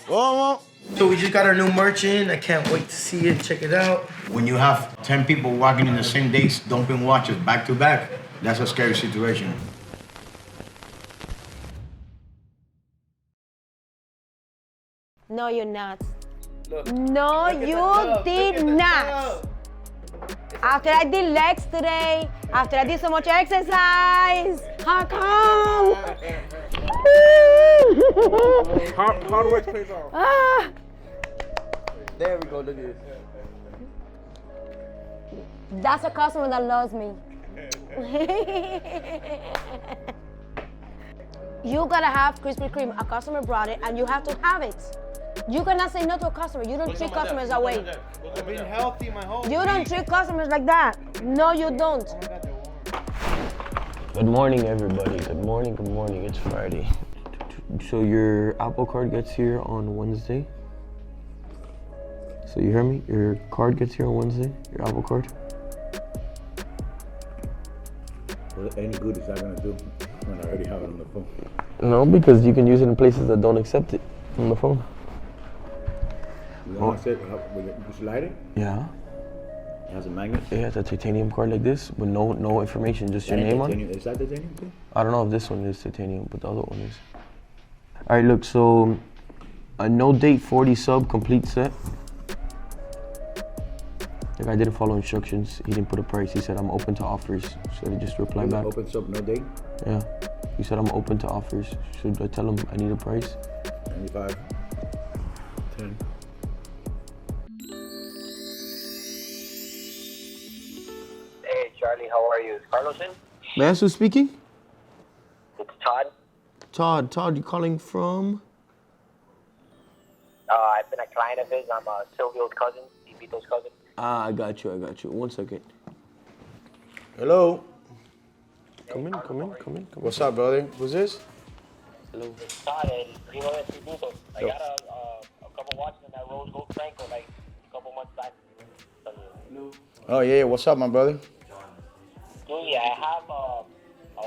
Oh, so we just got our new merch in. I can't wait to see it. Check it out. When you have 10 people walking in the same days, dumping watches back to back, that's a scary situation. No, you're not. Look, No, you did not. After I did legs today, after I did so much exercise, how come? Hard work pays off. Ah, There we go. Look at this. that's a customer that loves me. You gotta have Krispy Kreme. A customer brought it, and you have to have it. You cannot say no to a customer. You don't treat customers away. I've been healthy my whole You don't treat customers like that. No, you don't. Good morning, everybody. Good morning, good morning. It's Friday. So your Apple Card gets here on Wednesday. So you hear me? Your card gets here on Wednesday, your Apple Card. What any good is that gonna do when I already have it on the phone? No, because you can use it in places that don't accept it on the phone. You know what I said? You slide it? Yeah. It has a magnet? It has a titanium card like this with no information, just your name on it. Is that titanium too? I don't know if this one is titanium, but the other one is. All right, look, so a no date 40 sub complete set. The guy didn't follow instructions. He didn't put a price. He said, I'm open to offers. Should I just reply back? Open sub, no date? Yeah. He said, I'm open to offers. Should I tell him I need a price? 95. 10. Hey, Charlie, how are you? Is Carlos in? May I ask who's speaking? It's Todd. Todd, you calling from? I've been a client of his. I'm Silvio's cousin, Vito's cousin. Ah, I got you. 1 second. Hello. Come in. What's up, brother? Who's this? Hello. It's Todd, and Primo de Tributo. I got a couple watches in that Rose Gold Franco like a couple months back. Oh, yeah. What's up, my brother? Julie, I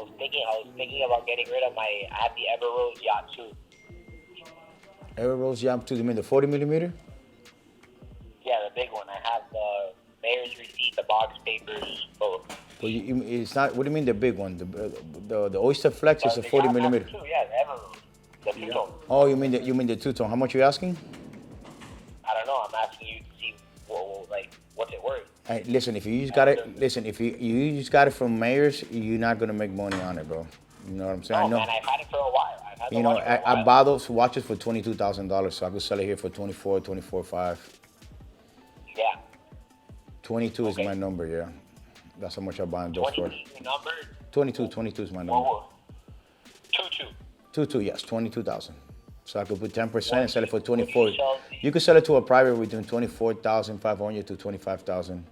was thinking about getting rid of I have the Ever Rose Yacht 2. Ever Rose Yacht 2, you mean the 40 millimeter? Yeah, the big one. I have the mayor's receipt, the box papers, both. Well, it's not. What do you mean the big one? The Oyster Flex is a 40 millimeter. Two, yeah, the Ever Rose, the two-tone. Oh, you mean the two-tone? How much are you asking? I don't know. I'm asking you to see what's it worth. Hey, listen, if you just got it, if you just got it from Mayors, you're not gonna make money on it, bro. You know what I'm saying? Oh, I know. man, I've had it for a while. You know, I bought those watches for $22,000, so I could sell it here for 24.5. Yeah. 22 is my number, yeah. That's how much I buy in those for. 22 is your number? 22 is my number. Whoa. 2-2. Yes, 22,000. So I could put 10% and sell it for 24. You could sell it to a private between 24,500 to 25,000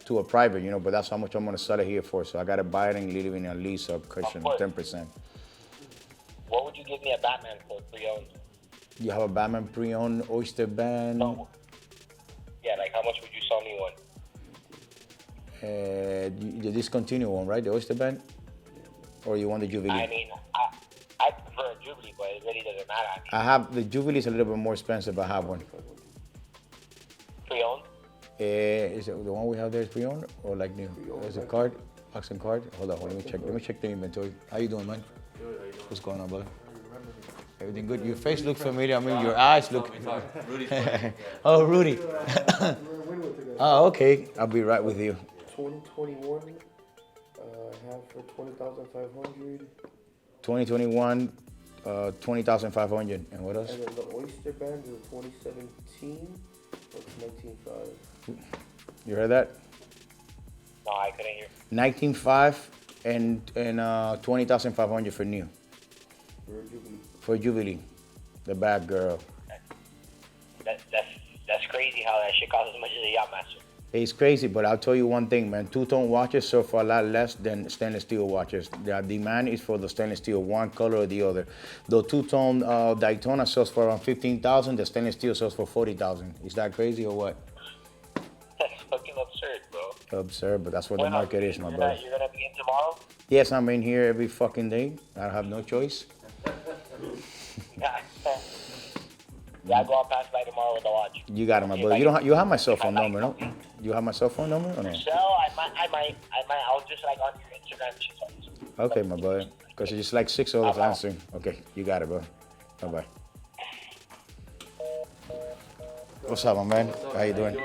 to a private, you know, but that's how much I'm gonna sell it here for. So I gotta buy it and leave it in a lease or cushion, 10%. What would you give me a Batman for pre-owned? You have a Batman pre-owned Oyster Band. No. Yeah, like how much would you sell me one? The discontinued one, right? The Oyster Band? Or you want the Jubilee? I mean, I prefer a Jubilee, but it really doesn't matter. I have the Jubilee is a little bit more expensive, but I have one. Pre-owned? Is it the one we have there is pre-owned or like new? There's a card, auction card. Hold on, let me check. Let me check the inventory. How you doing, man? What's going on, brother? Everything good? Your face looks familiar. I mean, your eyes look. Oh, Rudy. Oh, okay. I'll be right with you. 2021, I have for 20,500. 2021, 20,500. And what else? And then the Oyster Band is 2017, that's 19.5. You heard that? No, I couldn't hear. 19.5 and 20,500 for new. For a Jubilee. For Jubilee, the bad girl. That's crazy how that shit costs as much as a Yachtmaster. It's crazy, but I'll tell you one thing, man. Two-tone watches sell for a lot less than stainless steel watches. The demand is for the stainless steel, one color or the other. The two-tone Daytona sells for around 15,000. The stainless steel sells for 40,000. Is that crazy or what? That's fucking absurd, bro. Absurd, but that's what the market is, my brother. You're gonna be in tomorrow? Yes, I'm in here every fucking day. I have no choice. Yeah, I'll go out past by tomorrow with the watch. You got it, my brother. You have my cell phone number, no? You have my cell phone number or no? So I might. I'll just like on your Instagram shit. Okay, my brother. Because it's like 6 hours answering. Okay, you got it, bro. Bye-bye. What's up, my man? How you doing?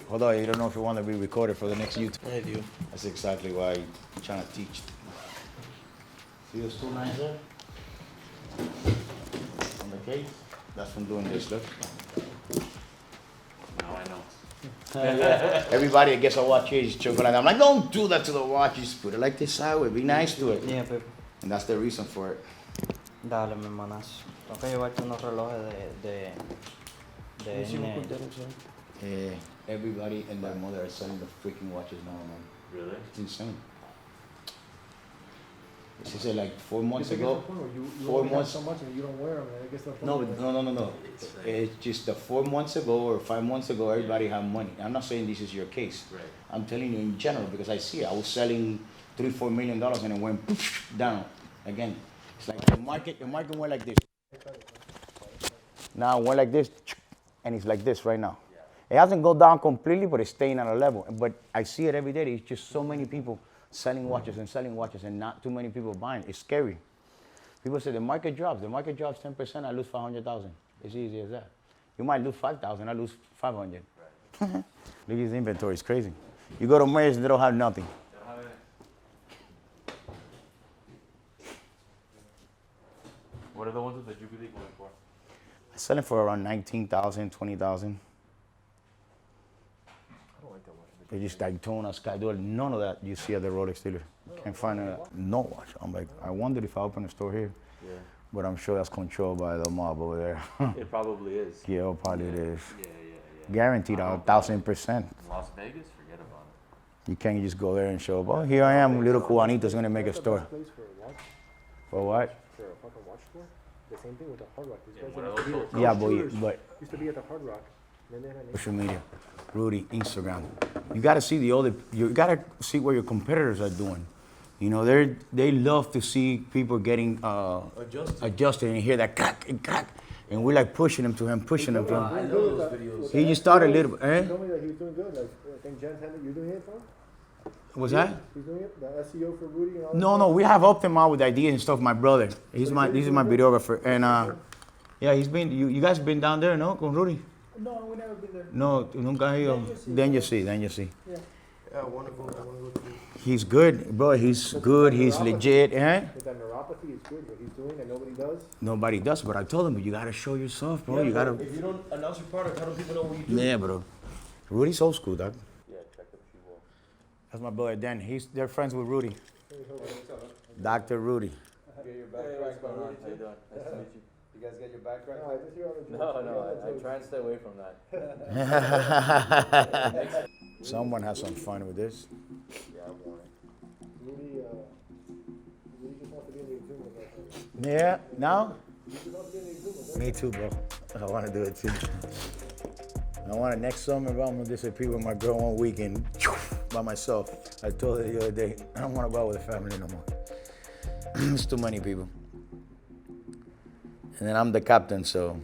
Hold on. You don't know if you want to be recorded for the next YouTube. I do. That's exactly why I'm trying to teach. See those 2 lines there? On the case? That's from doing this, look. Now I know. Everybody that gets a watch here is choking like that. I'm like, don't do that to the watch. You just put it like this sideways. Be nice to it. Yeah, Pepe. And that's the reason for it. Dale, mi hermanazo. Tengo que llevarte unos relojes de Everybody and their mother are selling the freaking watches now, man. Really? It's insane. She said like 4 months ago. 4 months. So much and you don't wear them. I guess that's No. It's just the 4 months ago or 5 months ago, everybody had money. I'm not saying this is your case. Right. I'm telling you in general because I see it. I was selling $3-4 million and it went down again. It's like the market went like this. Now it went like this, and it's like this right now. It hasn't gone down completely, but it's staying at a level. But I see it every day. It's just so many people selling watches and not too many people buying. It's scary. People say the market drops. The market drops 10%, I lose 500,000. It's easy as that. You might lose 5,000, I lose 500. Right. Look at his inventory, it's crazy. You go to Mayors, they don't have nothing. What are the ones with the Jubilee going for? I sell it for around 19,000, 20,000. I don't like that watch. They just Daytona, Skydoor, none of that you see at the Rolex dealer. Can't find no watch. I'm like, I wondered if I open a store here. Yeah. But I'm sure that's controlled by the mob over there. It probably is. Yeah, probably it is. Yeah. Guaranteed 1,000%. Las Vegas, forget about it. You can't just go there and show up. Oh, here I am, little Juanito's gonna make a store. Place for a watch, For what? for a fucking watch store. The same thing with the Hard Rock. These guys one used of to be those there. Yeah, Jewelers but used to be at the Hard Rock. Then they had an social media, Rudy, Instagram. You gotta see you gotta see what your competitors are doing. You know, they love to see people getting adjusted and hear that crack and crack. And we're like pushing them to him. I know those videos. He just started a little bit, He told me that he was doing good. Like, I think Jen's had it. You're doing it, bro? What's that? He's doing it? The SEO for Rudy and all that? No, we have helped him out with ideas and stuff. My brother, this is my videographer, and yeah, he's been. You guys been down there, no, con Rudy? No, we never been there. No, nunca he ido. Then you see. Yeah. Yeah, I wanna go to. He's good, bro. He's good. He's legit, eh? But that neuropathy is good. What he's doing that nobody does. Nobody does, but I told him, you gotta show yourself, bro. You gotta. If you don't announce your product, how do people know what you do? Yeah, bro. Rudy's old school, dog. Yeah, check the shoe wall. That's my brother Dan. They're friends with Rudy. Dr. Rudy. Get your back cracked, man. How you doing? Nice to meet you. You guys get your back cracked? No, I just hear all the No, I try and stay away from that. Someone has some fun with this. Yeah, I want it. Rudy just wants to be in the Zoom with us. Yeah, now? He just wants to be in the Zoom with us. Me too, bro. I want to do it too. I want it next summer, bro. I'm going to disappear with my girl 1 weekend by myself. I told her the other day, I don't want to go out with the family no more. It's too many people. And then I'm the captain, so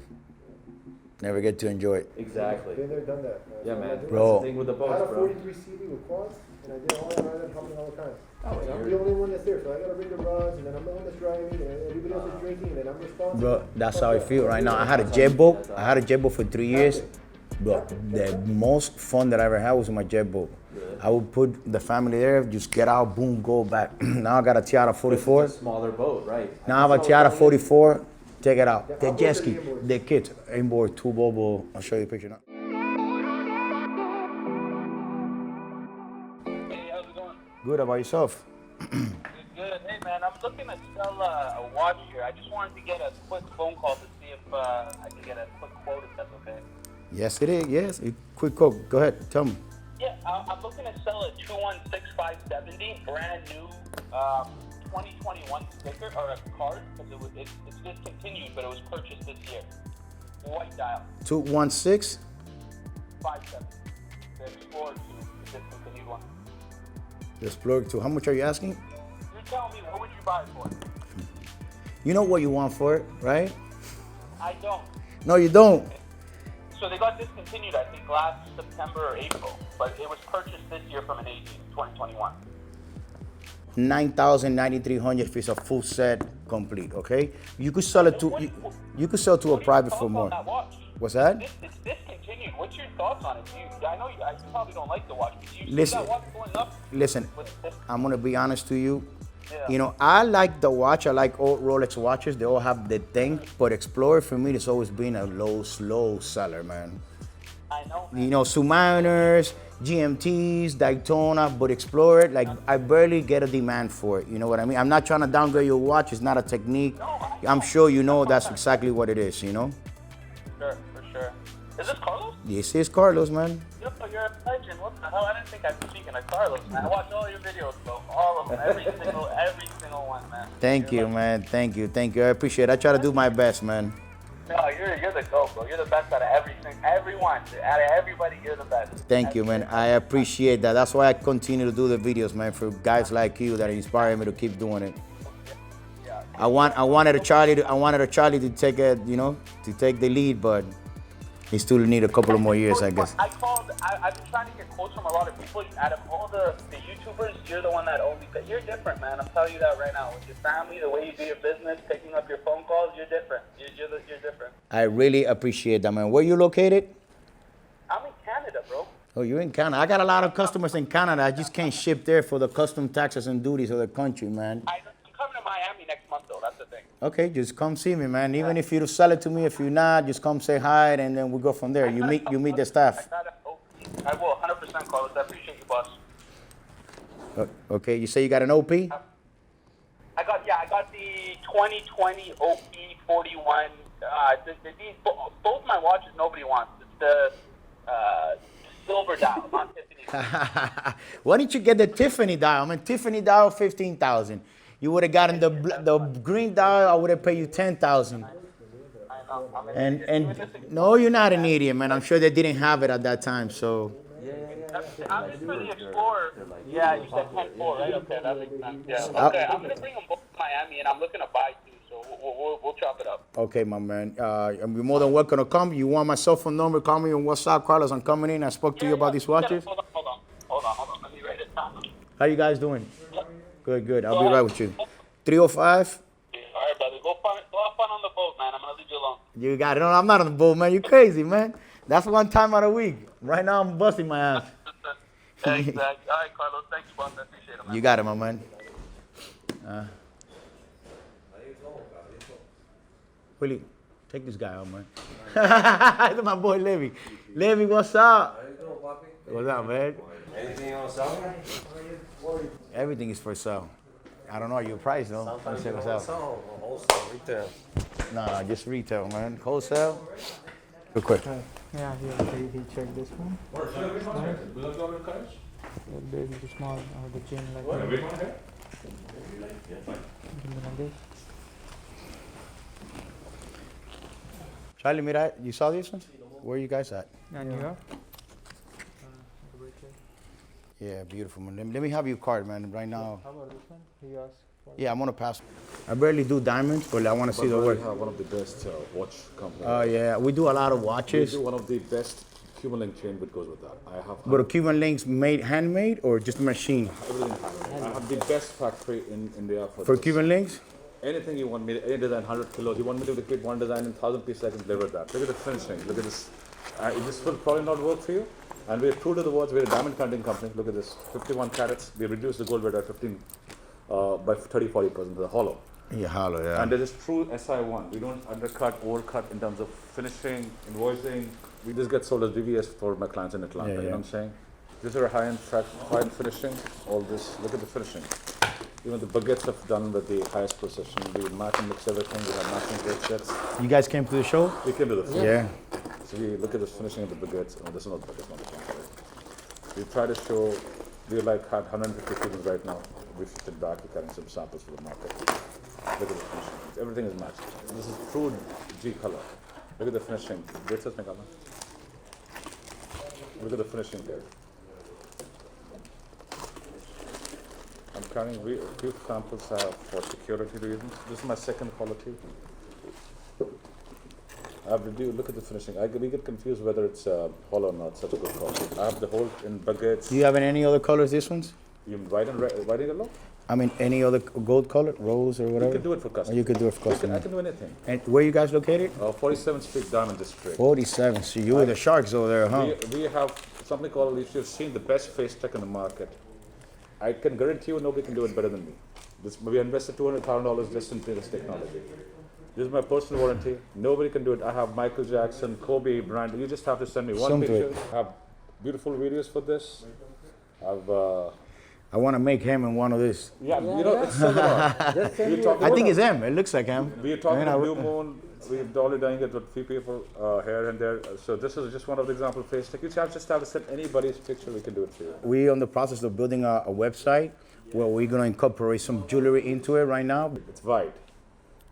never get to enjoy it. Exactly. Been there, done that. Yeah, man. Bro. That's the thing with the I had boats, a bro. 43 CD with quads, and I did all that rather than helping all the time. Oh, And I'm you're- the only one that's there, so I gotta bring the rods, and then I'm the one that's driving, and everybody else is drinking, and then I'm responsible. Bro, that's how I feel right now. I had a jet boat. I had a jet boat for 3 years. Bro, the most fun that I ever had was my jet boat. I would put the family there, just get out, boom, go back. Now I got a Tiara 44. It's a smaller boat, right? Now I have a Tiara 44. Take it out. The jet ski, the kids, inboard, 2 bobo. I'll show you a picture now. Hey, how's it going? Good, about yourself? Good. Hey, man, I'm looking to sell a watch here. I just wanted to get a quick phone call to see if I can get a quick quote, if that's okay. Yes, it is. Yes. Quick quote. Go ahead. Tell me. Yeah, I'm looking to sell a 216570, brand new, 2021 sticker or a card because it's discontinued, but it was purchased this year. White dial, 216. 57. The Explorer 2, the discontinued one. The Explorer 2. How much are you asking? You're telling me, what would you buy it for? You know what you want for it, right? I don't. No, you don't. So they got discontinued, I think, last September or April, but it was purchased this year from an agent, 2021. 9,900 if it's a full set complete. Okay, you could sell it to you could sell to a private for more. That watch? What's that? It's discontinued. What's your thoughts on it? I know you probably don't like the watch, but do you see Listen. that watch going up? Listen, I'm gonna be honest to you. Yeah. You know, I like the watch. I like old Rolex watches. They all have the thing. But Explorer for me, it's always been a slow seller, man. I know. Man. You know, Submariners, GMTs, Daytona, but Explorer, like I barely get a demand for it. You know what I mean? I'm not trying to downgrade your watch. It's not a technique. I'm sure you know that's exactly what it is. You know. Sure, for sure. Is this Carlos? This is Carlos, man. You're a legend. What the hell? I didn't think I'd be speaking to Carlos, man. I watch all your videos, bro. All of them. Every single one, man. Thank you, man. Thank you. I appreciate it. I try to do my best, man. No, you're the GOAT, bro. You're the best out of everyone. Out of everybody, you're the best. Thank you, man. I appreciate that. That's why I continue to do the videos, man, for guys like you that inspire me to keep doing it. I wanted a Charlie to take take the lead, but he still need a couple of more years, I guess. I've been trying to get quotes from a lot of people. Out of all the YouTubers, you're the one that only. You're different, man. I'm telling you that right now. With your family, the way you do your business, picking up your phone calls, you're different. You're different. I really appreciate that, man. Where you located? I'm in Canada, bro. Oh, you're in Canada. I got a lot of customers in Canada. I just can't ship there for the custom taxes and duties of the country, man. I'm coming to Miami next month, though. That's the thing. Okay, just come see me, man. Even if you sell it to me, if you're not, just come say hi, and then we go from there. You meet the staff. I will, 100%, Carlos. I appreciate you, boss. Okay, you say you got an OP? I got the 2020 OP41. Both my watches nobody wants. It's the silver dial, not Tiffany. Why didn't you get the Tiffany dial? I mean, Tiffany dial, 15,000. You would have gotten the green dial. I would have paid you 10,000. I know. And no, you're not an idiot, man. I'm sure they didn't have it at that time, so. I'm just for the Explorer. Yeah, you said 10-4, right? Okay, that makes sense. Yeah. Okay, I'm gonna bring them both to Miami, and I'm looking to buy too. So we'll chop it up. Okay, my man. You're more than welcome to come. You want my cell phone number? Call me on WhatsApp, Carlos. I'm coming in. I spoke to you about these watches. Hold on. Let me write it down. How you guys doing? Good. I'll be right with you. 305? All right, brother. Go have fun on the boat, man. I'm gonna leave you alone. You got it. No, I'm not on the boat, man. You're crazy, man. That's one time out of the week. Right now, I'm busting my ass. Exactly. All right, Carlos. Thanks, boss. I appreciate it, man. You got it, my man. Willie, take this guy out, man. This is my boy, Levy. Levy, what's up? How you doing, Poppy? What's up, man? Anything you want to sell? Everything is for sale. I don't know your price, though. Sometimes Say you what's want up. to sell, wholesale, retail. Nah, just retail, man. Wholesale. Real quick. Yeah, he checked this one. The big, the small, the chain like that. Charlie, mira, you saw this one? Where are you guys at? New York. Yeah, beautiful, man. Let me have your card, man, right now. How about this one? He asked for. Yeah, I'm gonna pass. I barely do diamonds, but I want to see the work. We have one of the best watch companies. Oh, yeah. We do a lot of We watches. do one of the best Cuban link chain which goes with that. I have But a Cuban links made handmade or just machine? everything handmade. I have the best factory in India For this. Cuban links? Anything you want me, any design, 100 kilos. You want me to create one design in 1,000 pieces, I can deliver that. Look at the finishing. Look at this. This will probably not work for you. And we're true to the words. We're a diamond counting company. Look at this. 51 carats. We reduced the gold weight by 15, by 30-40%. The hollow. Yeah, hollow, yeah. And this is true SI1. We don't undercut, overcut in terms of finishing, invoicing. We just get sold as VVS for my clients in Atlanta. Yeah, You know yeah. what I'm saying? These are high-end fine finishing. All this. Look at the finishing. Even the baguettes are done with the highest precision. We match and mix everything. We have matching grade sets. You guys came to the show? We came to the Yeah. So we look at the finishing of the baguettes. Oh, this is not the baguettes, not the counterfeit. We try to show. We had 150 students right now. We sit back. We're carrying some samples for the market. Look at the finishing. Everything is matched. This is true G color. Look at the finishing. Look at the finishing there. I'm carrying a few samples for security reasons. This is my second quality. Look at the finishing. We get confused whether it's hollow or not. Such a good quality. I have the whole in baguettes. Do you have any other colors? These ones? You mean white and yellow? I mean, any other gold color, rose or whatever? You can do it for custom. Or you could do it for custom. I can do anything. And where you guys located? 47th Street, Diamond District. 47. So you were the sharks over there, huh? We have something called, if you've seen the best face tech in the market, I can guarantee you nobody can do it better than me. We invested $200,000 just in this technology. This is my personal warranty. Nobody can do it. I have Michael Jackson, Kobe, Bryant. You just have to send me one picture. I have beautiful videos for this. I want to make him in one of this. Yeah, you know, it's so good. I think it's him. It looks like him. We're talking about Blue Moon. We're already doing it with few people here and there. So this is just one of the example face tech. You just have to send anybody's picture. We can do it for you. We're in the process of building a website where we're going to incorporate some jewelry into it right now. It's white.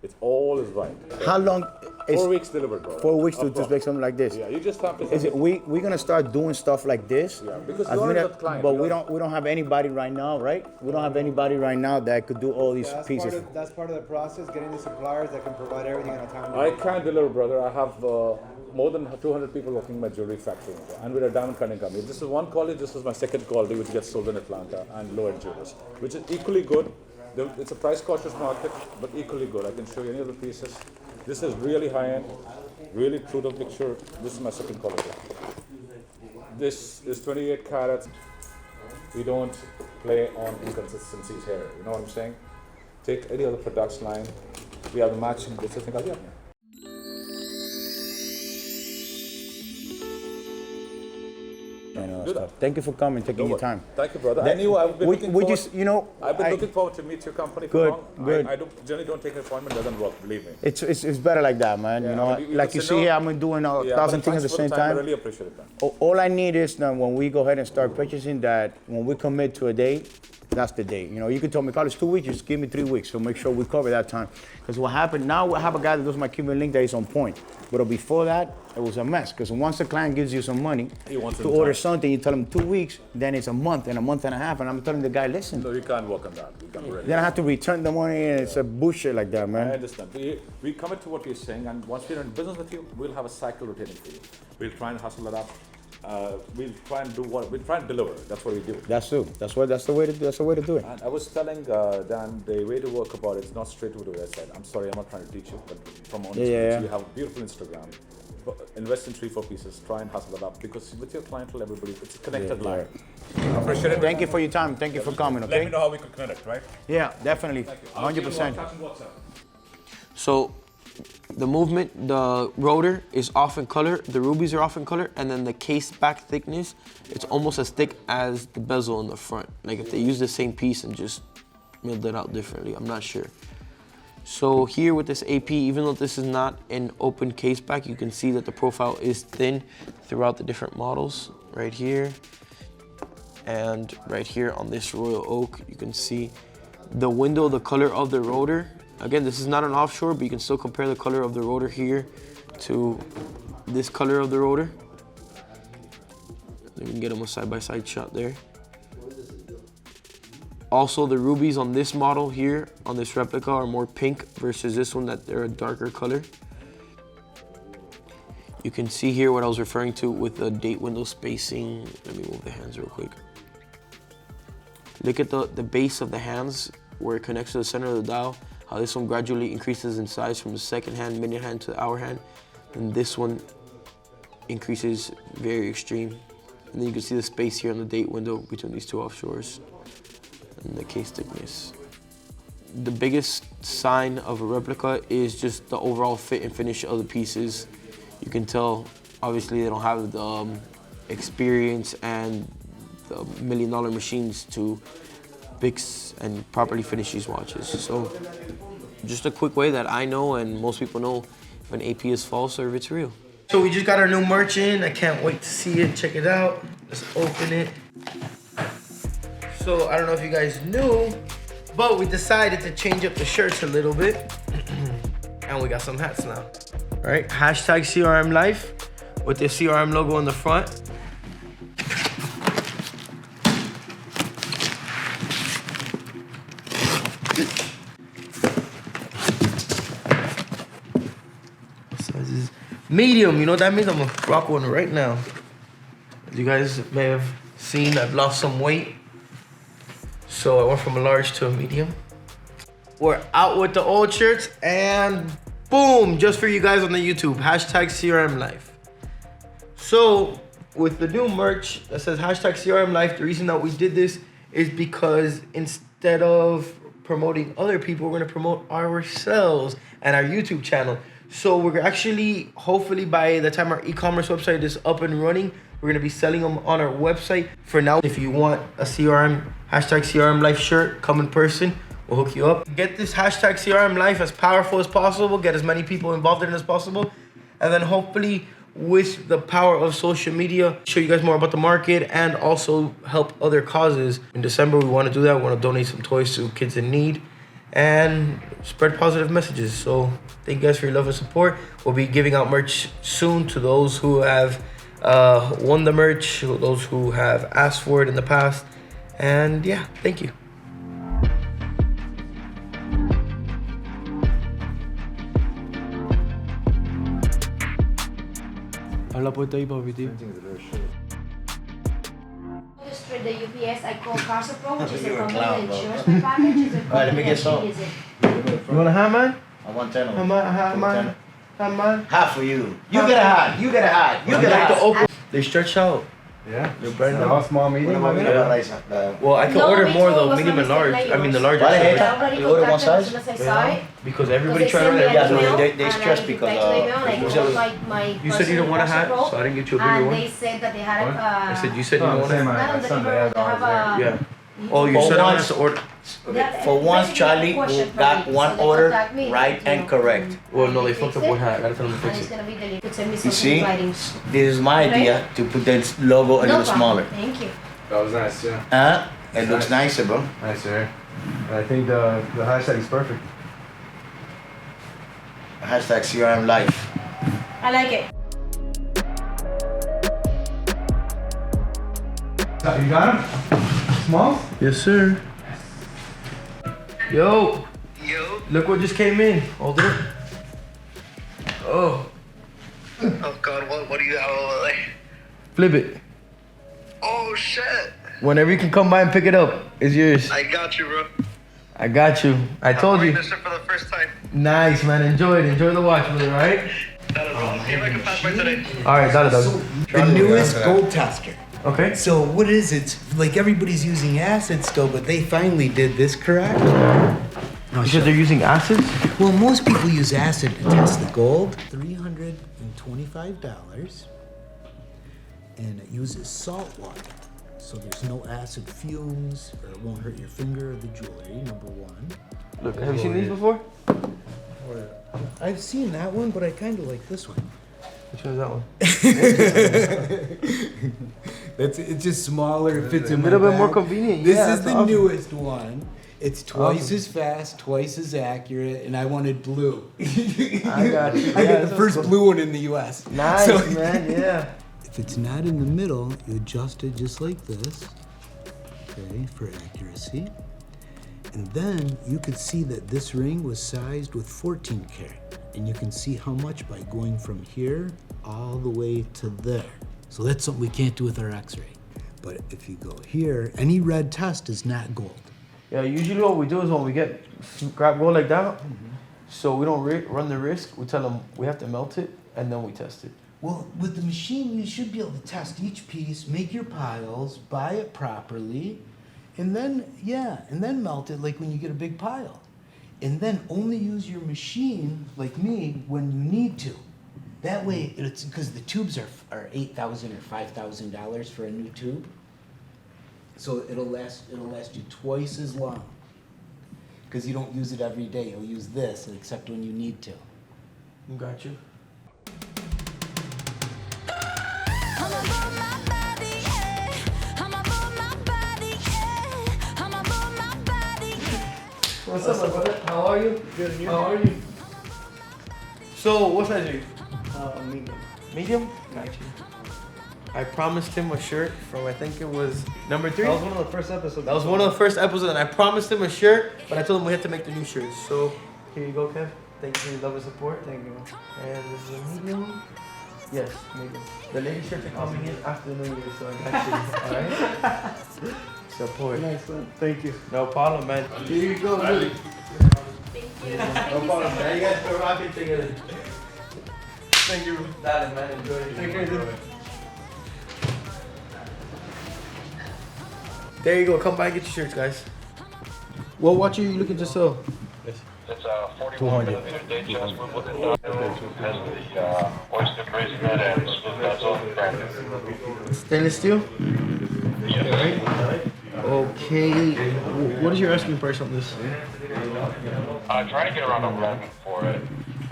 It's all is white. How long? 4 weeks delivered, bro. 4 weeks to make something like this. Yeah, you just have to. We're gonna start doing stuff like this. Yeah, because you're the client. But we don't have anybody right now, right? We don't have anybody right now that could do all these pieces. That's part of the process, getting the suppliers that can provide everything on a timely I can't deliver, brother. I have more than 200 people working in my jewelry factory, and we're a diamond cutting company. This is one quality. This is my second quality, which gets sold in Atlanta and low-end jewelers, which is equally good. It's a price-cautious market, but equally good. I can show you any of the pieces. This is really high-end, really true to picture. This is my second quality. This is 28 carats. We don't play on inconsistencies here. You know what I'm saying? Take any other production line. We have the matching. This is the Thank you for coming, taking your time. Thank you, brother. I knew I've been looking forward. I've been looking forward to meet your company. Good. I generally don't take an appointment. Doesn't work. Believe me. It's better like that, man. You know, like you see here, I'm doing 1,000 things at the same time. I really appreciate it, man. All I need is that when we go ahead and start purchasing, that when we commit to a date, that's the date. You know, you can tell me, Carlos, 2 weeks, just give me 3 weeks. So make sure we cover that time. Because what happened, now I have a guy that does my Cuban link that is on point. But before that, it was a mess. Because once the client gives you some money to order something, you tell him 2 weeks, then it's a month and a half. And I'm telling the guy, listen. No, you can't work on that. Then I have to return the money, and it's a bullshit like that, man. I understand. We commit to what you're saying, and once we're in business with you, we'll have a cycle rotating for you. We'll try and hustle it up. We'll try and deliver. That's what we do. That's the way to do it. And I was telling Dan, the way to work about it is not straight to what I said. I'm sorry, I'm not trying to teach you, but from honest you have a beautiful Instagram. Invest in 3-4 pieces. Try and hustle it up, because with your clientele, everybody, it's a connected line. I appreciate it. Thank you for your time. Thank you for coming. Okay. Let me know how we could connect, right? Yeah, definitely. 100%. So the movement, the rotor is off in color, the rubies are off in color, and then the case back thickness, it's almost as thick as the bezel in the front. Like if they use the same piece and just milled it out differently, I'm not sure. So here with this AP, even though this is not an open case back, you can see that the profile is thin throughout the different models. Right here and right here on this Royal Oak, you can see the window, the color of the rotor. Again, this is not an offshore, but you can still compare the color of the rotor here to this color of the rotor. You can get them a side-by-side shot there. Also, the rubies on this model here, on this replica, are more pink versus this one that they're a darker color. You can see here what I was referring to with the date window spacing. Let me move the hands real quick. Look at the base of the hands where it connects to the center of the dial. How this one gradually increases in size from the second hand, minute hand to the hour hand. And this one increases very extreme. And then you can see the space here on the date window between these two offshores and the case thickness. The biggest sign of a replica is just the overall fit and finish of the pieces. You can tell, obviously, they don't have the experience and the $1 million machines to fix and properly finish these watches. So just a quick way that I know and most people know if an AP is false or if it's real. So we just got our new merch in. I can't wait to see it. Check it out. Let's open it. So I don't know if you guys knew, but we decided to change up the shirts a little bit. And we got some hats now. All right, hashtag CRM Life with the CRM logo on the front. Medium, you know what that means? I'm gonna rock one right now. As you guys may have seen, I've lost some weight. So I went from a large to a medium. We're out with the old shirts and boom, just for you guys on the YouTube, hashtag CRM Life. So with the new merch that says hashtag CRM Life, the reason that we did this is because instead of promoting other people, we're gonna promote ourselves and our YouTube channel. So we're actually, hopefully by the time our e-commerce website is up and running, we're gonna be selling them on our website. For now, if you want a CRM, hashtag CRM Life shirt, come in person, we'll hook you up. Get this hashtag CRM Life as powerful as possible, get as many people involved in it as possible, and then hopefully with the power of social media, show you guys more about the market and also help other causes. In December, we wanna do that. We wanna donate some toys to kids in need and spread positive messages. So thank you guys for your love and support. We'll be giving out merch soon to those who have won the merch, those who have asked for it in the past. And yeah, thank you. Habla puesto ahí, papi, tío. Just for the UPS, I call Carso Pro, which is a company insurance package. Is a company let me get some. You want a hat, man? I want 10 of Hat, them. man? Hat, man? Hat, man? Half for you. You get a hat. You get a hat. You get a hat. They stretch out. Yeah. They're brand new. How small, medium? What about Well, I can order more though, medium and large. I mean the large. Vale, you order one size? Because everybody tried to Yeah, so they stress because you said you don't want a hat, so I didn't get you a bigger And one. they said that they had I said you said you don't want a hat. not on the delivery, they have a. Yeah. Oh, you For said I once- wanted to order. For once, Charlie got one order right and correct. Well, no, they fucked up one hat. I gotta tell them to And fix it's it. gonna be delivered. Could send me You some see, writing. this is my idea to put that logo a little No problem. smaller. Thank you. That was nice, yeah. It looks nicer, bro. Nice, sir. And I think the hashtag is perfect. Hashtag CRM Life. I like it. You got him? Small? Yes, sir. Yo. Yo. Look what just came in. Hold it. Oh. Oh God, what do you have over there? Flip it. Oh shit. Whenever you can come by and pick it up, it's yours. I got you, bro. I got you. I told I'm you. wearing this for the first time. Nice, man. Enjoy it. Enjoy the watch, brother, right? That is all. See if I can pass by today. All right, that is The newest gold tester. Okay. So what is it? Like everybody's using acid still, but they finally did this correct. You said they're using acids? Well, most people use acid to test the gold. $325, and it uses salt water, so there's no acid fumes, or it won't hurt your finger or the jewelry. Number one. Look, have you seen these before? I've seen that one, but I kind of like this one. Which one is that one? It's just smaller. It fits in a little my bit more bag. convenient. This Yeah, is that's the awesome. newest one. It's twice Awesome. as fast, twice as accurate, and I wanted blue. I got you. I Yeah, got the that's first cool. blue one in the U.S. Nice, So- man. Yeah. If it's not in the middle, you adjust it just like this, okay, for accuracy. And then you could see that this ring was sized with 14 karat. And you can see how much by going from here all the way to there. So that's something we can't do with our x-ray. But if you go here, any red test is not gold. Yeah, usually what we do is when we get scrap gold like that, so we don't run the risk, we tell them we have to melt it and then we test it. Well, with the machine, you should be able to test each piece, make your piles, buy it properly, and then, and then melt it like when you get a big pile. And then only use your machine, like me, when you need to. That way, it's because the tubes are $8,000 or $5,000 for a new tube. So it'll last you twice as long. Because you don't use it every day. You'll use this, except when you need to. Got you. What's up, my brother? How are you? Good, and you? How are you? So, what size are you? Medium. Medium? Got you. I promised him a shirt from, I think it was number 3. That was one of the first episodes. That was one of the first episodes, and I promised him a shirt, but I told him we had to make the new shirts. So, here you go, Kev. Thank you for your love and support. Thank you. And this is a medium. Yes, maybe. The ladies' shirts are coming in after the New Year, so I got you. Alright? Support. Nice one. Thank you. No problem, man. Here you go, dude. No problem, man. You guys go rocking together. Thank you. Dale, man. Enjoy it. Take care, dude. There you go. Come by and get your shirts, guys. What watch are you looking to sell? It's a 41 millimeter day chest Wimbledon dial, has the oyster bracelet and smooth bezel, brand new. Stainless steel? Yes. Right. Okay. What is your asking price on this? Trying to get around 11 for it.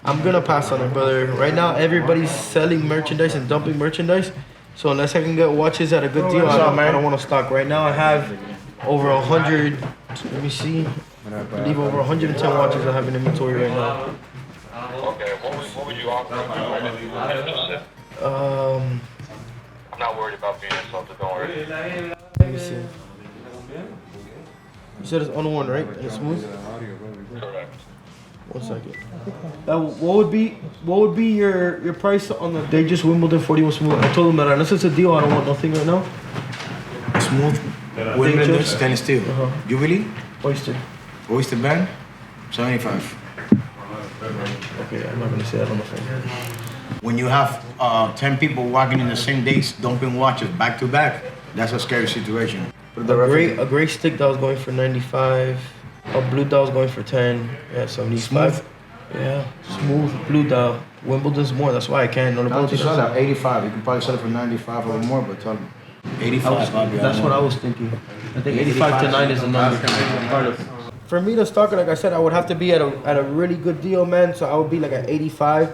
I'm gonna pass on it, brother. Right now, everybody's selling merchandise and dumping merchandise. So unless I can get watches at a good deal, I don't want to stock. Right now, I have over 100. Let me see. I believe over 110 watches I have in inventory right now. Okay, what would you offer? I'm not worried about being insulted, don't worry. Let me see. You said it's unworn, right? And it's smooth? Correct. 1 second. What would be your price on the Datejust Wimbledon 41 smooth? I told them that unless it's a deal, I don't want nothing right now. Smooth. Wimbledon stainless steel. Jubilee. Oyster band. 75. Okay, I'm not gonna say that on the phone. When you have 10 people walking in the same days, dumping watches back to back, that's a scary situation. A gray stick that was going for 95. A blue dial was going for 10. Yeah, 75. Smooth. Yeah, smooth blue dial. Wimbledon's more. That's why I can't. No, you sell it at 85. You can probably sell it for 95 or more, but tell them 85. That's what I was thinking. I think 85 to 9 is the number. For me to stock it, like I said, I would have to be at a really good deal, man. So I would be like at 85.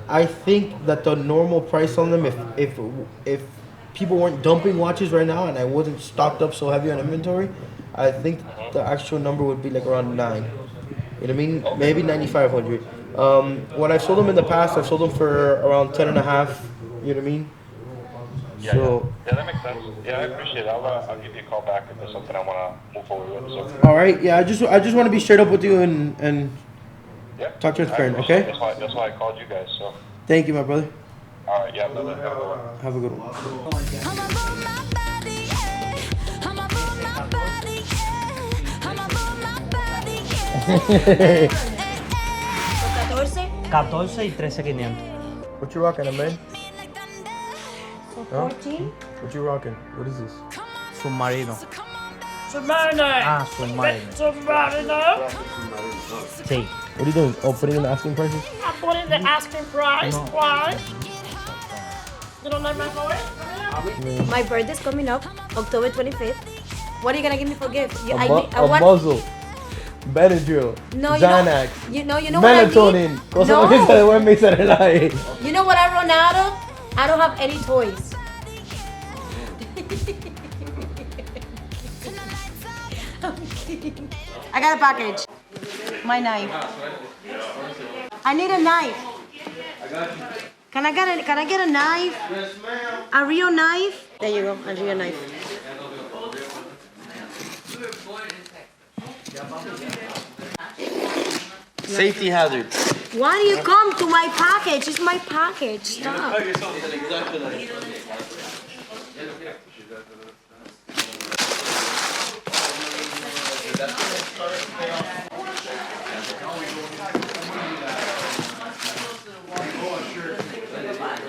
I think that the normal price on them, if people weren't dumping watches right now and I wasn't stocked up so heavy on inventory, I think the actual number would be like around 9. You know what I mean? Maybe 9,500. When I've sold them in the past, I've sold them for around 10 and a half. You know what I mean? Yeah, that makes sense. Yeah, I appreciate it. I'll give you a call back if there's something I want to move forward with. So. All right. Yeah, I just want to be straight up with you and talk transparent. Okay. That's why I called you guys. So. Thank you, my brother. All right. Yeah, brother. Have a good one. Have a good one. $14 y $13,500. What you rocking, man? 14? What you rocking? What is this? Submarino. Submarino! Ah, Submarino. Submarino! Sí. What are you doing? Oh, putting in the asking prices? I'm putting the asking price. No. Why? You don't like my voice? My birthday's coming up, October 25th. What are you gonna give me for gift? A muzzle. Benadryl. No, Xanax. you know melatonin. what I need? No. You know what I run out of? I don't have any toys. I got a package. My knife. I need a knife. Can I get a knife? Yes, ma'am. A real knife? There you go, a real knife. Safety hazard. Why do you come to my package? It's my package. Stop.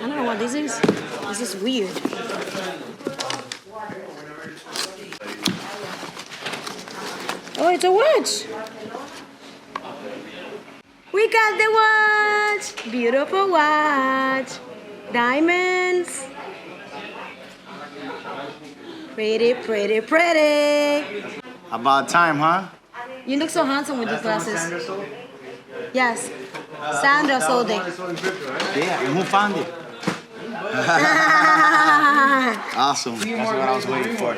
I don't know what this is. This is weird. Oh, it's a watch. We got the watch. Beautiful watch. Diamonds. Pretty, pretty, pretty. About time, huh? You look so handsome with these glasses. Yes. Sandra sold it. Yeah, and who found it? Awesome. That's what I was waiting for.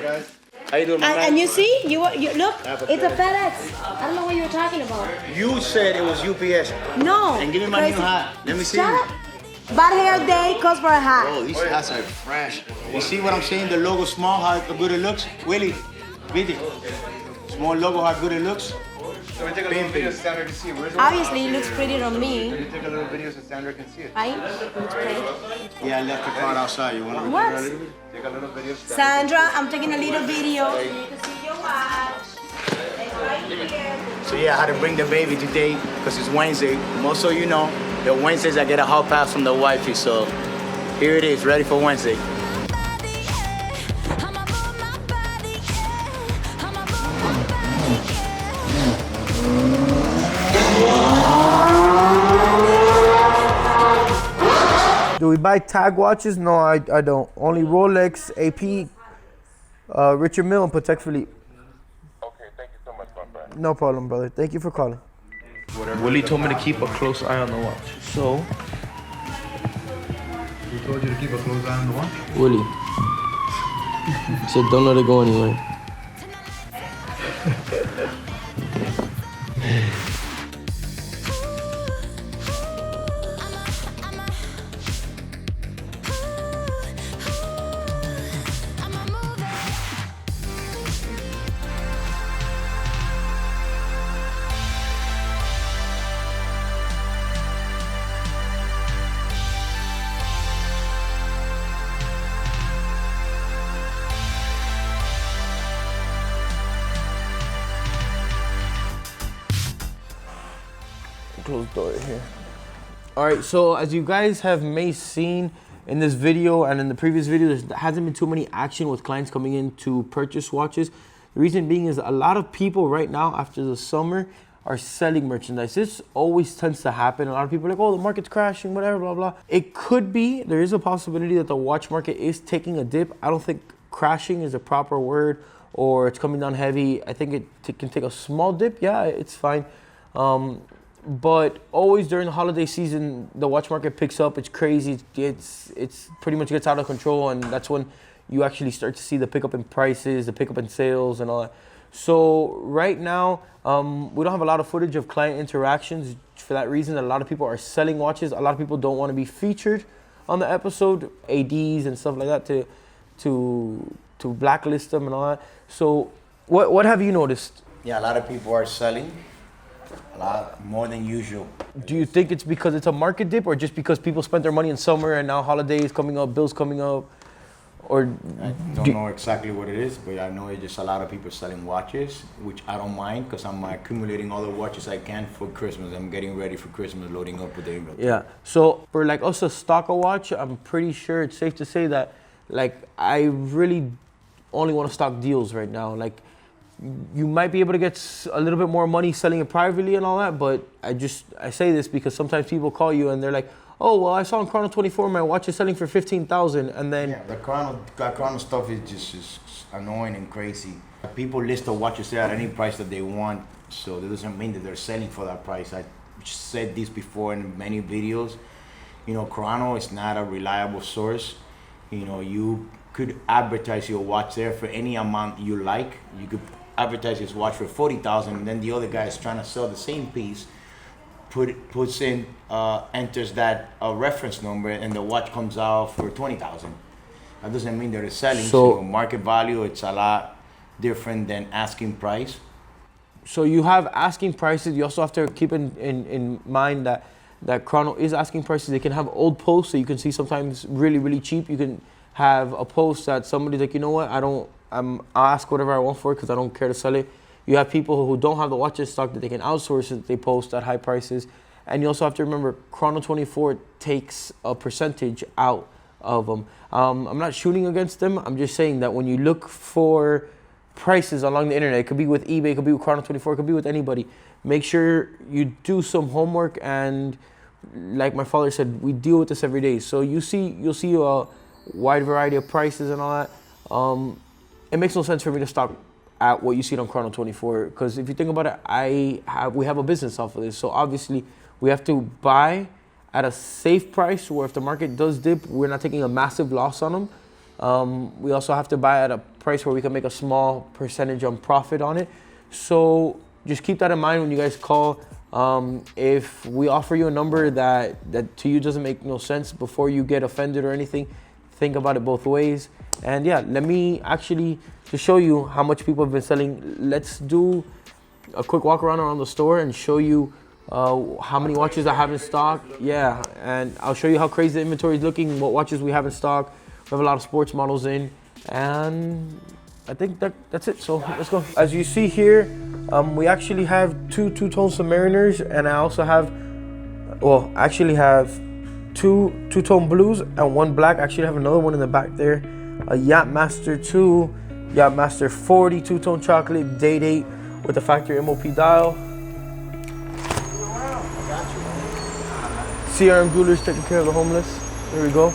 How you doing, And you see, you look, it's a FedEx. I don't know what you were talking about. You said it was UPS. No. And give me my new hat. Let me see. Shut up. Bad hair day calls for a hat. Oh, these hats are fresh. You see what I'm saying? The logo small, how good it looks? Willie, read it. Small logo, how good it looks? So we take a little video so Sandra can see. Where's the Obviously, it looks prettier on Can me. you take a little video so Sandra can see it? Right? Okay. Yeah, I left the card outside. You want to What? take a little video? Sandra, I'm taking a little video. So you can see your watch. It's right here. So yeah, I had to bring the baby today because it's Wednesday. Most of you know that Wednesdays I get a hot pass from the wifey. So here it is, ready for Wednesday. Do we buy tag watches? No, I don't. Only Rolex, AP, Richard Mille, and Patek Philippe. Okay, thank you so much, my friend. No problem, brother. Thank you for calling. Willie told me to keep a close eye on the watch. So, Who told you to keep a close eye on the watch? Willie. He said, don't let it go anywhere. close the door here. All right, so as you guys have may seen in this video and in the previous video, there hasn't been too many action with clients coming in to purchase watches. The reason being is a lot of people right now after the summer are selling merchandise. This always tends to happen. A lot of people are like, oh, the market's crashing, whatever, blah, blah. It could be, there is a possibility that the watch market is taking a dip. I don't think crashing is a proper word or it's coming down heavy. I think it can take a small dip. Yeah, it's fine. But always during the holiday season, the watch market picks up. It's crazy. It's pretty much gets out of control, and that's when you actually start to see the pickup in prices, the pickup in sales, and all that. So right now, we don't have a lot of footage of client interactions for that reason. A lot of people are selling watches. A lot of people don't want to be featured on the episode, ADs and stuff like that, to blacklist them and all that. So what have you noticed? Yeah, a lot of people are selling. A lot more than usual. Do you think it's because it's a market dip, or just because people spent their money in summer and now holidays coming up, bills coming up? Or I don't know exactly what it is, but I know it's just a lot of people selling watches, which I don't mind because I'm accumulating all the watches I can for Christmas. I'm getting ready for Christmas, loading up with the inventory. Yeah. So for like us to stock a watch, I'm pretty sure it's safe to say that like I really only want to stock deals right now. Like you might be able to get a little bit more money selling it privately and all that, but I say this because sometimes people call you and they're like, oh, well, I saw on Chrono 24 my watch is selling for $15,000, and then... Yeah, the Chrono stuff is just annoying and crazy. People list the watches there at any price that they want, so that doesn't mean that they're selling for that price. I said this before in many videos. You know, Chrono is not a reliable source. You know, you could advertise your watch there for any amount you like. You could advertise his watch for $40,000, and then the other guy is trying to sell the same piece, enters that reference number, and the watch comes out for $20,000. That doesn't mean they're selling. So market value, it's a lot different than asking price. So you have asking prices. You also have to keep in mind that Chrono is asking prices. They can have old posts, so you can see sometimes really, really cheap. You can have a post that somebody's like, you know what, I'll ask whatever I want for it because I don't care to sell it. You have people who don't have the watches stock that they can outsource it, they post at high prices. And you also have to remember, Chrono 24 takes a percentage out of them. I'm not shooting against them. I'm just saying that when you look for prices along the internet, it could be with eBay, it could be with Chrono 24, it could be with anybody. Make sure you do some homework, and like my father said, we deal with this every day. So you'll see a wide variety of prices and all that. It makes no sense for me to stock at what you see on Chrono 24, because if you think about it, we have a business off of this. So obviously we have to buy at a safe price where if the market does dip, we're not taking a massive loss on them. We also have to buy at a price where we can make a small percentage on profit on it. So just keep that in mind when you guys call. If we offer you a number that to you doesn't make no sense, before you get offended or anything, think about it both ways. And yeah, let me actually to show you how much people have been selling. Let's do a quick walk around the store and show you how many watches I have in stock. Yeah, and I'll show you how crazy the inventory is looking, what watches we have in stock. We have a lot of sports models in, and I think that's it. So let's go. As you see here, we actually have two two-tone Submariners, and I also have, well, I actually have two two-tone blues and one black. I actually have another one in the back there, a Yachtmaster 2, Yachtmaster 40 two-tone chocolate, date 8 with the factory MOP dial. CRM Jewelers taking care of the homeless. There we go.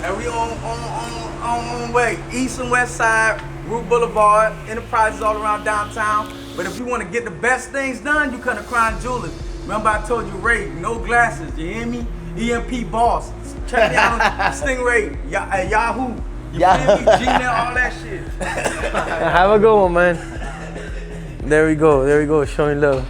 And we on way, east and west side, Route Boulevard, enterprises all around downtown. But if you want to get the best things done, you come to Crown Jewelers. Remember I told you, Ray, no glasses, you hear me? EMP Boss. Check me out on Stingray, Yahoo. You feel me? Gmail, all that shit. Have a good one, man. There we go, showing love.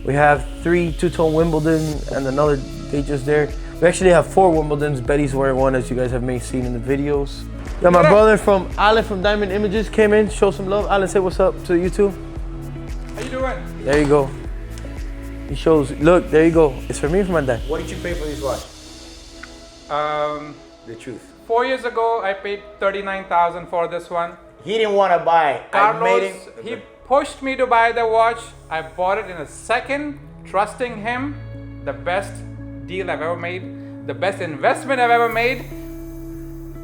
We have 3 two-tone Wimbledon and another date just there. We actually have 4 Wimbledons. Betty's wearing one, as you guys have may seen in the videos. Yeah, my brother from Alan from Diamond Images came in, show some love. Alan, say what's up to you too. How you doing? There you go. He shows, look, there you go. It's for me or for my dad? What did you pay for this watch? The truth. 4 years ago, I paid $39,000 for this one. He didn't want to buy it. Carlos, he pushed me to buy the watch. I bought it in a second, trusting him. The best deal I've ever made, the best investment I've ever made.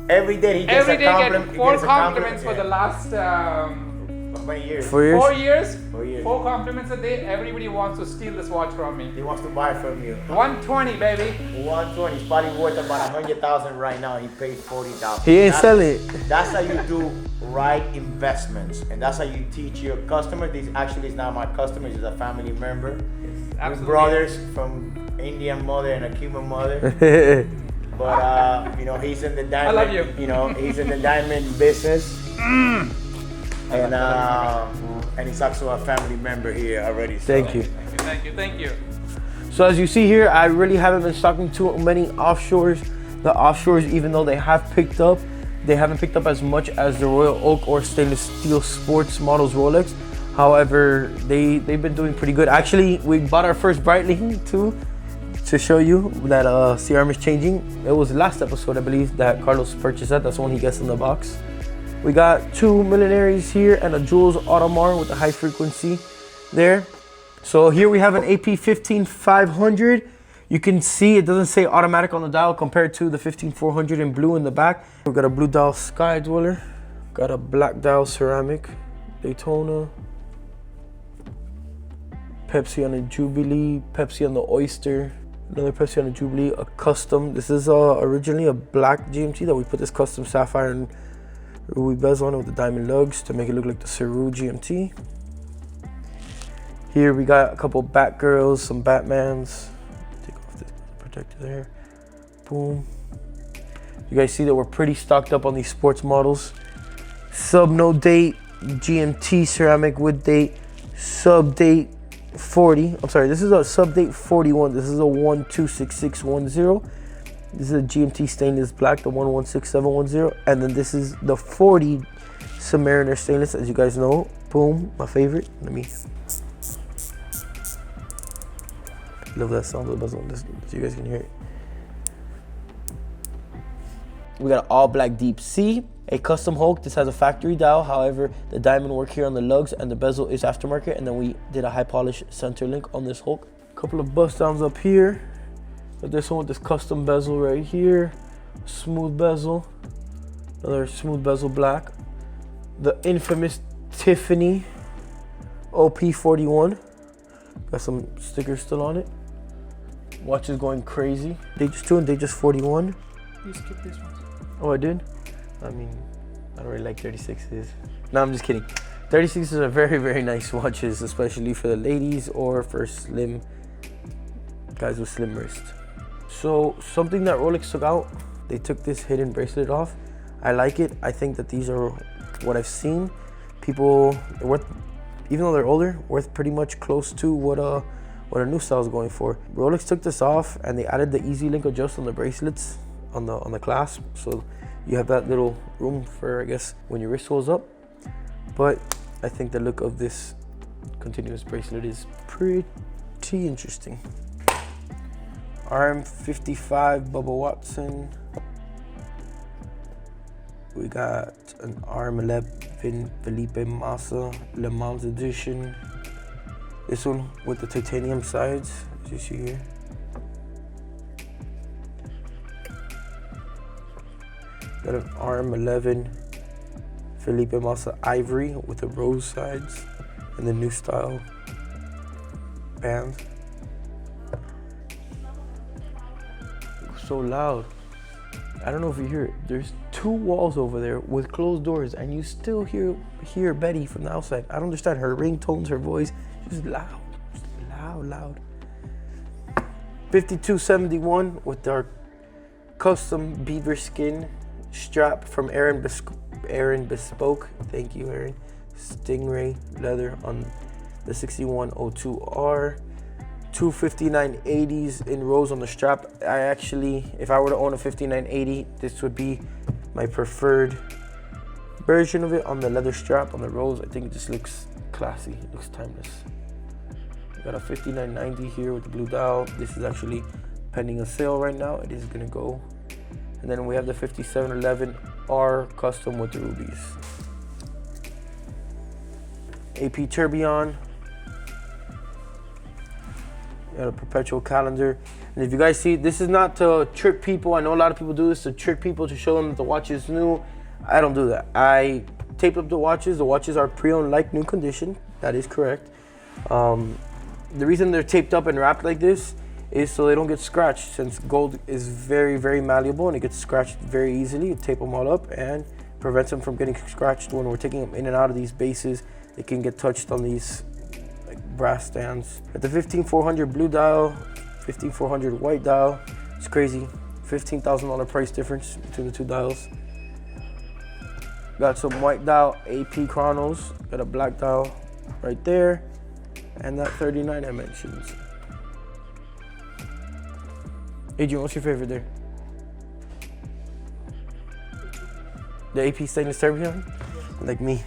Every day he gets a compliment. Get 4 compliments for the last how many years? 4 years? 4 years. 4 years. 4 compliments a day. Everybody wants to steal this watch from me. He wants to buy it from you. 120, baby. 120. It's probably worth about 100,000 right now. He paid 40,000. He ain't selling it. That's how you do right investments, and that's how you teach your customers. This actually is not my customer; it's a family member. We're brothers from Indian mother and a Cuban mother. But you know, he's in the diamond. I love you. You know, he's in the diamond business. And he's also a family member here already. So. Thank you. Thank you. So as you see here, I really haven't been stocking too many offshores. The offshores, even though they have picked up, they haven't picked up as much as the Royal Oak or stainless steel sports models Rolex. However, they've been doing pretty good. Actually, we bought our first Breitling too, to show you that CRM is changing. It was last episode, I believe, that Carlos purchased that. That's the one he gets in the box. We got 2 Millenaries here and a Jules Audemars with the high frequency there. So here we have an AP 15500. You can see it doesn't say automatic on the dial compared to the 15400 in blue in the back. We've got a blue dial Sky Dweller. Got a black dial ceramic Daytona. Pepsi on the Jubilee. Pepsi on the Oyster. Another Pepsi on the Jubilee. A custom. This is originally a black GMT that we put this custom sapphire and ruby bezel on it with the diamond lugs to make it look like the SOOO GMT. Here we got a couple Batgirls, some Batmans. Take off this protector there. Boom. You guys see that we're pretty stocked up on these sports models. Sub no date GMT ceramic with date. Sub date 40. I'm sorry, this is a sub date 41. This is a 126610. This is a GMT stainless black, the 116710. And then this is the 40 Submariner stainless, as you guys know. Boom, my favorite. Let me. Love that sound of the bezel on this, so you guys can hear it. We got an all black deep C, a custom Hulk. This has a factory dial. However, the diamond work here on the lugs and the bezel is aftermarket. And then we did a high polish center link on this Hulk. Couple of bust downs up here. Got this one with this custom bezel right here. Smooth bezel. Another smooth bezel black. The infamous Tiffany OP41. Got some stickers still on it. Watch is going crazy. Datejust 2 and Datejust 41. You skipped this one. Oh, I did? I mean, I don't really like 36s. No, I'm just kidding. 36s are very, very nice watches, especially for the ladies or for slim guys with slim wrist. So something that Rolex took out, they took this hidden bracelet off. I like it. I think that these are what I've seen. People, worth, even though they're older, worth pretty much close to what a new style is going for. Rolex took this off and they added the easy link adjust on the bracelets on the clasp, so you have that little room for, I guess, when your wrist holds up. But I think the look of this continuous bracelet is pretty interesting. RM55 Bubba Watson. We got an RM11 Felipe Massa Le Mans edition. This one with the titanium sides, as you see here. Got an RM11 Felipe Massa Ivory with the rose sides and the new style band. So loud. I don't know if you hear it. There's 2 walls over there with closed doors and you still hear Betty from the outside. I don't understand her ringtones, her voice, just loud, loud. 5271 with our custom beaver skin strap from Aaron Bespoke. Thank you, Aaron. Stingray leather on the 6102R. 2 5980s in rose on the strap. I actually, if I were to own a 5980, this would be my preferred version of it on the leather strap on the rose. I think it just looks classy, it looks timeless. Got a 5990 here with the blue dial. This is actually pending a sale right now. It is gonna go. And then we have the 5711R custom with the rubies. AP Tourbillon. Got a perpetual calendar. And if you guys see, this is not to trick people. I know a lot of people do this to trick people to show them that the watch is new. I don't do that. I tape up the watches. The watches are pre-owned like new condition. That is correct. The reason they're taped up and wrapped like this is so they don't get scratched, since gold is very, very malleable and it gets scratched very easily. You tape them all up and prevents them from getting scratched when we're taking them in and out of these bases. They can get touched on these brass stands. At the 15400 blue dial, 15400 white dial. It's crazy. $15,000 price difference between the 2 dials. Got some white dial AP chronos. Got a black dial right there. And that 39 I mentioned. Adrian, what's your favorite there? The AP stainless tourbillon? Like me.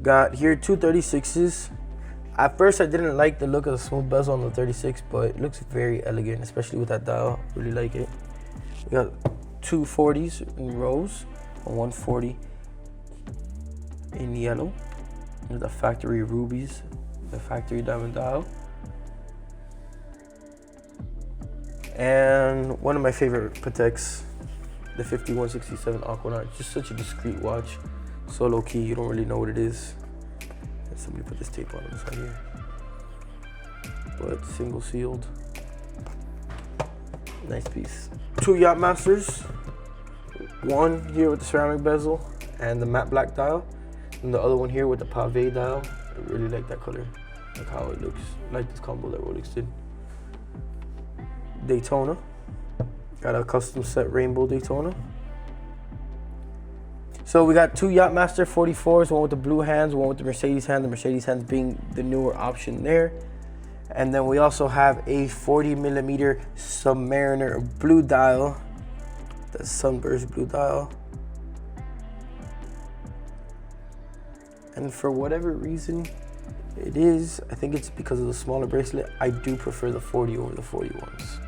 Got here 2 36s. At first I didn't like the look of the smooth bezel on the 36, but it looks very elegant, especially with that dial. Really like it. We got 2 40s in rose, a 140 in yellow. With the factory rubies, the factory diamond dial. And one of my favorite Pateks, the 5167 Aquanaut. Just such a discreet watch. So low key, you don't really know what it is. And somebody put this tape on the side here. But single sealed. Nice piece. 2 Yachtmasters. One here with the ceramic bezel and the matte black dial. And the other one here with the pave dial. I really like that color. Like how it looks. I like this combo that Rolex did. Daytona. Got a custom set rainbow Daytona. So we got 2 Yachtmaster 44s, one with the blue hands, one with the Mercedes hand, the Mercedes hands being the newer option there. And then we also have a 40mm Submariner blue dial, the Sunburst blue dial. And for whatever reason it is, I think it's because of the smaller bracelet, I do prefer the 40 over the 41s.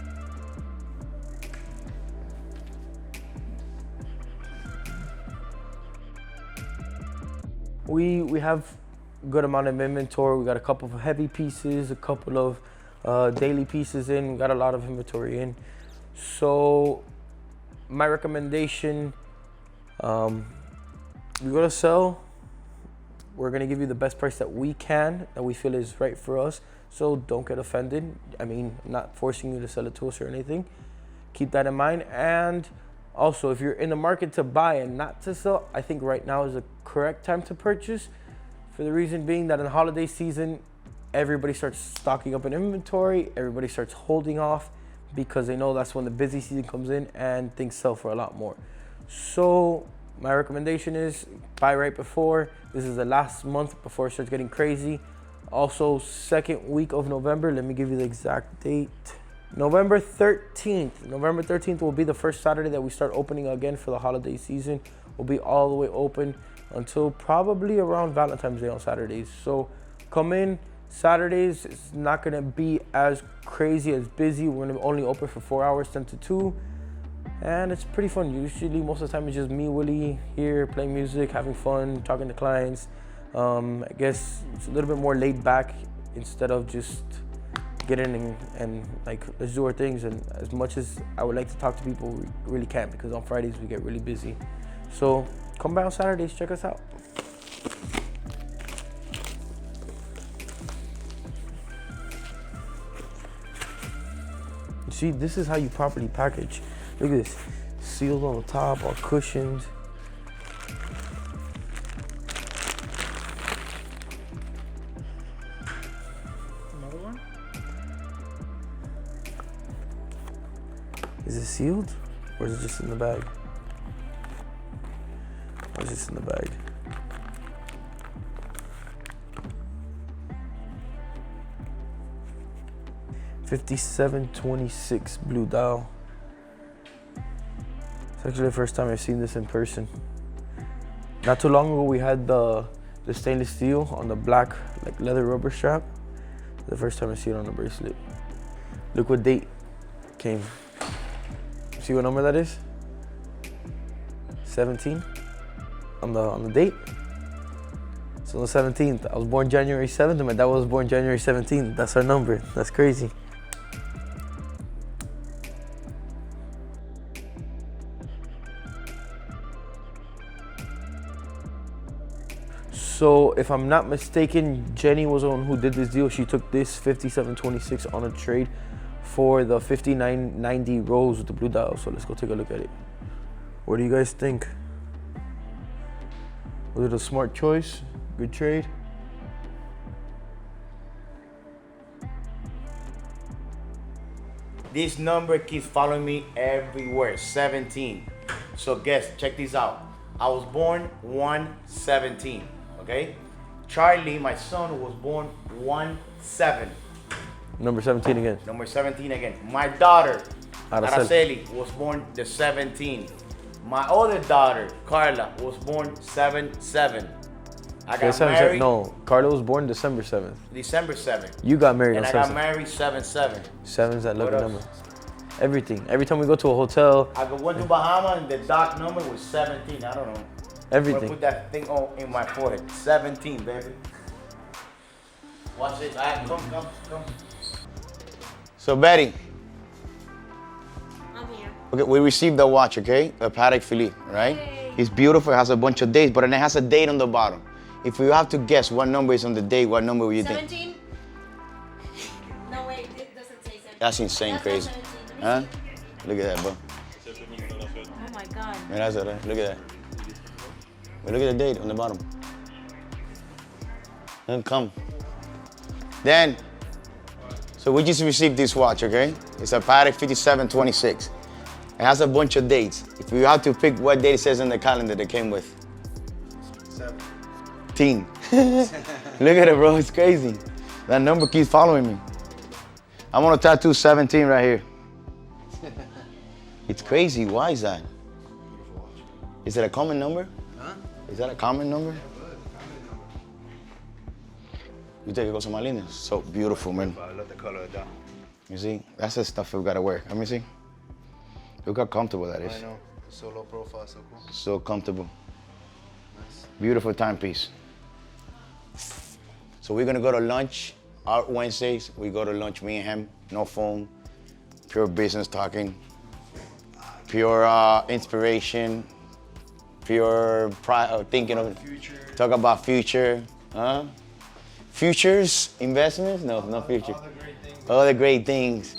We have a good amount of inventory. We got a couple of heavy pieces, a couple of daily pieces in. We got a lot of inventory in. So my recommendation, you're gonna sell, we're gonna give you the best price that we can, that we feel is right for us. So don't get offended. I mean, I'm not forcing you to sell it to us or anything. Keep that in mind. And also, if you're in the market to buy and not to sell, I think right now is the correct time to purchase, for the reason being that in the holiday season, everybody starts stocking up in inventory, everybody starts holding off because they know that's when the busy season comes in and things sell for a lot more. So my recommendation is buy right before. This is the last month before it starts getting crazy. Also, second week of November, let me give you the exact date. November 13th. November 13th will be the first Saturday that we start opening again for the holiday season. will be all the way open until probably around Valentine's Day on Saturdays. So come in. Saturdays, it's not gonna be as crazy, as busy. We're gonna only open for 4 hours, 10 to 2. And it's pretty fun. Usually, most of the time, it's just me, Willie, here playing music, having fun, talking to clients. I guess it's a little bit more laid back instead of just get in and like, let's do our things. And as much as I would like to talk to people, we really can't because on Fridays we get really busy. So come by on Saturdays, check us out. See, this is how you properly package. Look at this, sealed on the top, all cushioned. Another one? Is it sealed, or is it just in the bag? Or is it just in the bag? $57.26 blue dial. It's actually the first time I've seen this in person. Not too long ago, we had the stainless steel on the black like leather rubber strap. The first time I see it on the bracelet. Look what date came. See what number that is? 17 on the date. It's on the 17th. I was born January 7th and my dad was born January 17th. That's our number. That's crazy. So if I'm not mistaken, Jenny was the one who did this deal. She took this $57.26 on a trade for the $59.90 Rose with the blue dial. So let's go take a look at it. What do you guys think? Was it a smart choice? Good trade? This number keeps following me everywhere, 17. So guess, check this out. I was born 1/17, okay? Charlie, my son, was born 1/7. Number 17 again. Number 17 again. My daughter, Araceli. Araceli, was born the 17th. My other daughter, Carla, was born 7/7. I got married. No, Carla was born December 7th. December 7th. You got married and on 7th. I got married 7/7. 7's that lucky number. Everything. Every time we go to a hotel. I went to Bahama and the dock number was 17. I don't know. Everything. I'm gonna put that thing on in my forehead. 17, baby. Watch this. All right, come. So Betty. I'm here. Okay, we received the watch, okay? A Patek Philippe, right? Yay. It's beautiful. It has a bunch of dates, but it has a date on the bottom. If you have to guess what number is on the date, what number would you think? 17? No, wait, it doesn't say 17. That's insane, That's crazy. not 17. Huh? Look at that, bro. Oh my God. Man, that's it, right? Look at that. But look at the date on the bottom. Then come. Then, so we just received this watch, okay? It's a Patek 5726. It has a bunch of dates. If you have to pick what date it says in the calendar that came with. 17. Look at it, bro. It's crazy. That number keeps following me. I want to tattoo 17 right here. It's crazy. Why is that? Is it a common number? Huh? Is that a common number? You take a cosa más linda. So beautiful, man. I love the color of that. You see, that's the stuff we gotta wear. Let me see. Look how comfortable that is. I know. So low profile, so cool. So comfortable. Nice. Beautiful timepiece. So we're gonna go to lunch. Our Wednesdays, we go to lunch, me and him. No phone. Pure business talking. Pure inspiration. Pure thinking of future. Talk about future. Huh? Futures, investments? No, not future. All the great things.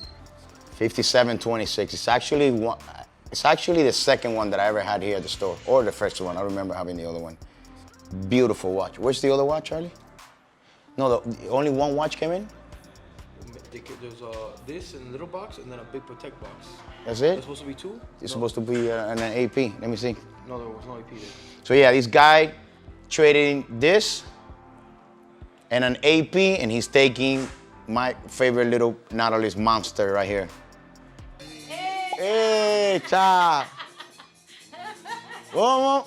5726. It's actually the second one that I ever had here at the store, or the first one. I remember having the other one. Beautiful watch. Where's the other watch, Charlie? No, only one watch came in? There's this in a little box and then a big Patek box. That's it? There's supposed to be two? It's supposed to be an AP. Let me see. No, there was no AP there. So yeah, this guy traded this and an AP, and he's taking my favorite little Nautilus monster right here. Hey, cha! Como?